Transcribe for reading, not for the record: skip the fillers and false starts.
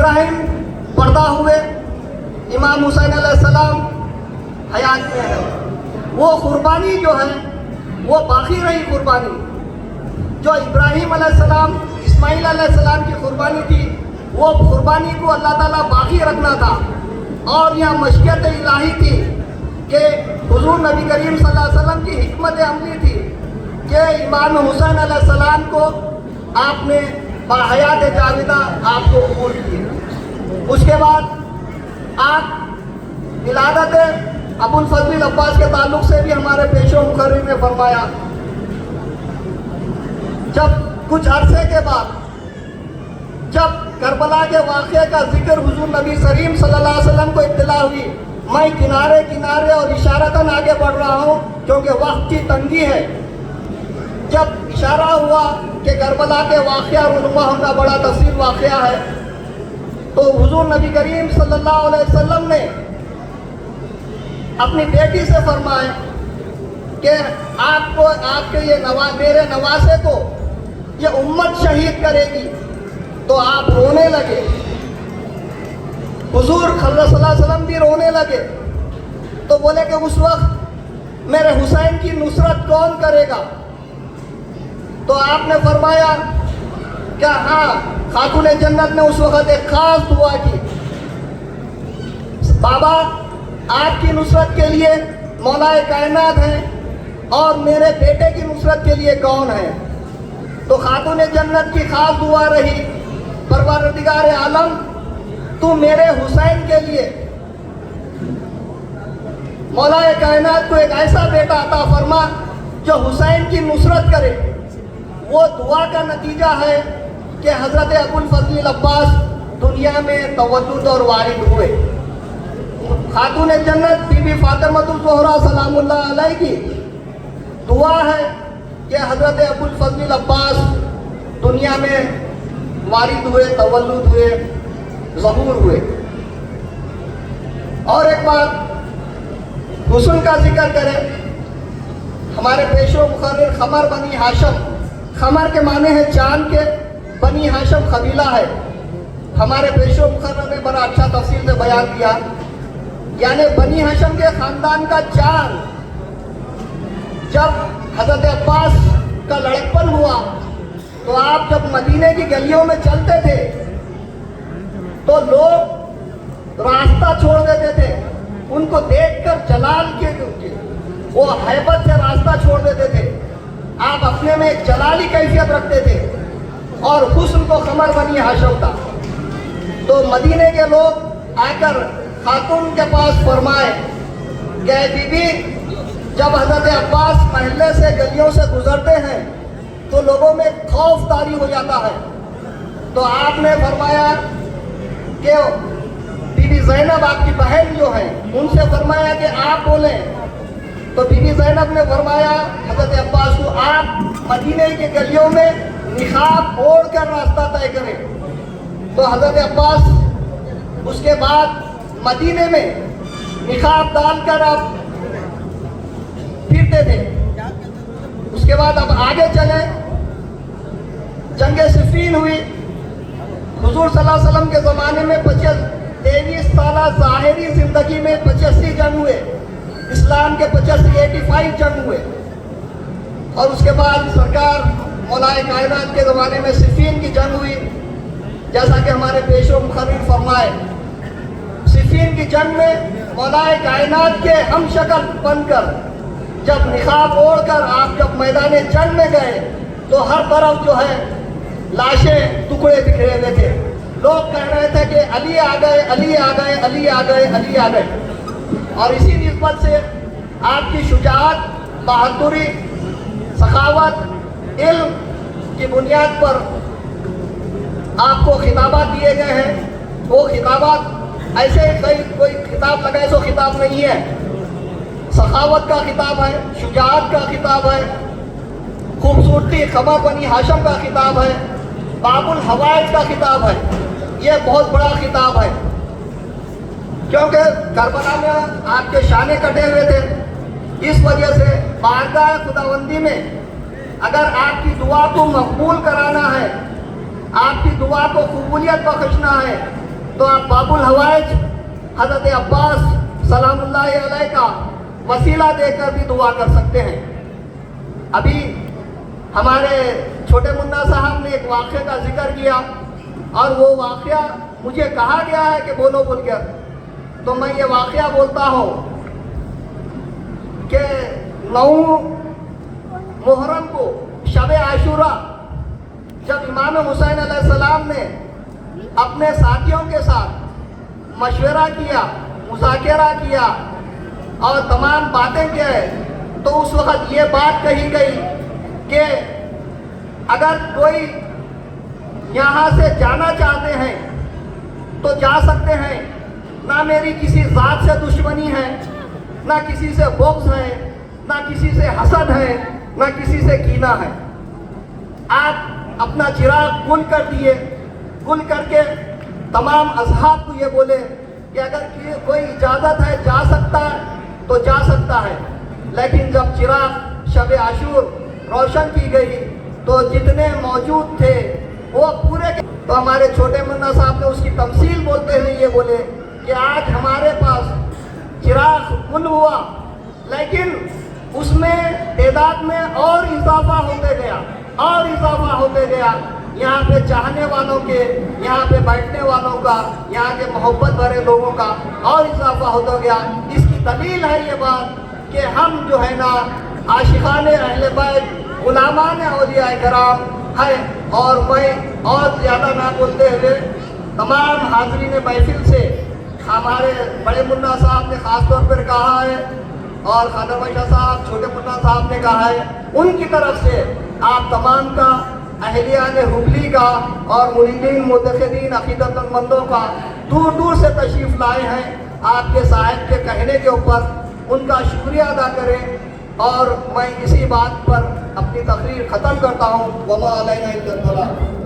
ابراہیم پردہ ہوئے، امام حسین علیہ السلام حیات میں ہے، وہ قربانی جو ہے وہ باقی رہی قربانی، جو ابراہیم علیہ السلام اسماعیل علیہ السلام کی قربانی تھی وہ قربانی کو اللہ تعالیٰ باقی رکھنا تھا۔ اور یہاں مشیت الہی تھی کہ حضور نبی کریم صلی اللہ علیہ وسلم کی حکمت عملی تھی کہ امام حسین علیہ السلام کو آپ نے بحیات جاویدہ آپ کو قبول کی۔ اس کے بعد آپ ولادت ابو الفضل عباس کے تعلق سے بھی ہمارے پیش و مقرر نے فرمایا، جب کچھ عرصے کے بعد جب کربلا کے واقعے کا ذکر حضور نبی کریم صلی اللہ علیہ وسلم کو اطلاع ہوئی، میں کنارے کنارے اور اشارتاً آگے بڑھ رہا ہوں کیونکہ وقت کی تنگی ہے۔ جب اشارہ ہوا کہ کربلا کے واقعہ رونما ہونا بڑا تفصیل واقعہ ہے، تو حضور نبی کریم صلی اللہ علیہ وسلم نے اپنی بیٹی سے فرمایا کہ آپ کو آپ کے یہ میرے نواسے کو یہ امت شہید کرے گی، تو آپ رونے لگے۔ حضور صلی اللہ علیہ وسلم بھی رونے لگے، تو بولے کہ اس وقت میرے حسین کی نصرت کون کرے گا؟ تو آپ نے فرمایا کہ ہاں، خاتون جنت نے اس وقت ایک خاص دعا کی، بابا آپ کی نصرت کے لیے مولا کائنات ہیں اور میرے بیٹے کی نصرت کے لیے کون ہے؟ تو خاتون جنت کی خاص دعا رہی، پروردگار عالم تو میرے حسین کے لیے مولا کائنات کو ایک ایسا بیٹا عطا فرما جو حسین کی نصرت کرے۔ وہ دعا کا نتیجہ ہے کہ حضرت ابو الفضل عباس دنیا میں تولد اور وارد ہوئے۔ خاتون جنت بی بی فاطمہ الزہرا سلام اللہ علیہ کی دعا ہے کہ حضرت ابو الفضل عباس دنیا میں وارد ہوئے، تولد ہوئے، ظہور ہوئے۔ اور ایک بات حسن کا ذکر کریں، ہمارے پیش و مقرر خمر بنی ہاشم، خمر کے معنی ہے چاند کے، بنی ہاشم قبیلہ ہے۔ ہمارے پیش و مقرر نے بڑا اچھا تفصیل سے بیان کیا، یعنی بنی ہاشم کے خاندان کا چاند جب حضرت عباس کا لڑکپن ہوا تو آپ جب مدینے کی گلیوں میں چلتے تھے تو لوگ راستہ چھوڑ دیتے تھے، ان کو دیکھ کر جلال کے وہ ہیبت سے راستہ چھوڑ دیتے تھے۔ آپ اپنے میں ایک جلالی کیفیت رکھتے تھے اور حسن کو خمر بنی ہاشم تھا۔ تو مدینے کے لوگ آ کر خاتون کے پاس فرمائے کہ اے بی بی، جب حضرت عباس محلے سے گلیوں سے گزرتے ہیں تو لوگوں میں خوف طاری ہو جاتا ہے۔ تو آپ نے فرمایا کہ بی بی زینب آپ کی بہن جو ہے ان سے فرمایا کہ آپ بولیں۔ تو بی بی زینب نے فرمایا حضرت عباس کو، آپ مدینے کے گلیوں میں نقاب اوڑھ کر راستہ طے کریں۔ تو حضرت عباس اس کے بعد مدینے میں نقاب ڈال کر آپ پھرتے تھے۔ اس کے بعد اب آگے چلیں، جنگ صفین ہوئی۔ حضور صلی اللہ علیہ وسلم کے زمانے میں 23 سالہ ظاہری زندگی میں 85 جنگ ہوئے، اسلام کے 85 جنگ ہوئے۔ اور اس کے بعد سرکار مولا کائنات کے زمانے میں صفین کی جنگ ہوئی، جیسا کہ ہمارے پیش و مقرر فرمائے۔ صفین کی جنگ میں مولا کائنات کے ہم شکل بن کر جب نقاب اوڑھ کر آپ جب میدان جنگ میں گئے تو ہر طرف جو ہے لاشیں ٹکڑے بکھرے ہوئے تھے۔ لوگ کہہ رہے تھے کہ علی آ گئے، علی آ گئے، علی آ گئے، علی آ گئے۔ اور اسی نسبت سے آپ کی شجاعت، بہادری، سخاوت، علم کی بنیاد پر آپ کو خطابات دیے گئے ہیں۔ وہ خطابات ایسے کوئی خطاب لگائے سو خطاب نہیں ہے، سخاوت کا خطاب ہے، شجاعت کا خطاب ہے، خوبصورتی خمر بنی ہاشم کا خطاب ہے، باب الحوائج کا خطاب ہے۔ یہ بہت بڑا خطاب ہے کیونکہ کربلا میں آپ کے شانے کٹے ہوئے تھے، اس وجہ سے بارگاہ خداوندی میں اگر آپ کی دعا کو مقبول کرانا ہے، آپ کی دعا کو قبولیت بخشنا ہے، تو آپ باب الحوائج حضرت عباس سلام اللہ علیہ کا وسیلہ دے کر بھی دعا کر سکتے ہیں۔ ابھی ہمارے چھوٹے منا صاحب نے ایک واقعے کا ذکر کیا اور وہ واقعہ مجھے کہا گیا ہے کہ بولو بول کر، تو میں یہ واقعہ بولتا ہوں کہ 9 محرم کو شب عاشورہ جب امام حسین علیہ السلام نے اپنے ساتھیوں کے ساتھ مشورہ کیا، مذاکرہ کیا اور تمام باتیں کیے، تو اس وقت یہ بات کہی گئی کہ اگر کوئی یہاں سے جانا چاہتے ہیں تو جا سکتے ہیں، نہ میری کسی ذات سے دشمنی ہے، نہ کسی سے بغض ہے، نہ کسی سے حسد ہے، نہ کسی سے کینہ ہے۔ آپ اپنا چراغ گل کر دیے، گل کر کے تمام اصحاب کو یہ بولے کہ اگر کوئی اجازت ہے جا سکتا ہے تو جا سکتا ہے، لیکن جب چراغ شب عاشور روشن کی گئی تو جتنے موجود تھے وہ پورے، تو ہمارے چھوٹے منا صاحب نے اس کی تمثیل بولتے ہوئے یہ بولے کہ آج ہمارے پاس چراغ گل ہوا، لیکن اس میں تعداد میں اور اضافہ ہوتے گیا، اور اضافہ ہوتے گیا، یہاں پہ چاہنے والوں کے، یہاں پہ بیٹھنے والوں کا، یہاں کے محبت بھرے لوگوں کا اور اضافہ ہوتا گیا۔ اس کی دلیل ہے یہ بات کہ ہم جو ہے نا عاشقان اہل بیت، غلامان اولیاء کرام ہے۔ اور میں اور زیادہ نہ بولتے ہوئے تمام حاضرین محفل سے ہمارے بڑے منا صاحب نے خاص طور پر کہا ہے اور خادر بادشاہ صاحب، چھوٹے منا صاحب نے کہا ہے، ان کی طرف سے آپ تمام کا، اہلیان حبلی کا اور مریدین متقدین عقیدت مندوں کا دور دور سے تشریف لائے ہیں، آپ کے صاحب کے کہنے کے اوپر ان کا شکریہ ادا کریں۔ اور میں اسی بات پر اپنی تقریر ختم کرتا ہوں۔ وما علینا الا البلاغ۔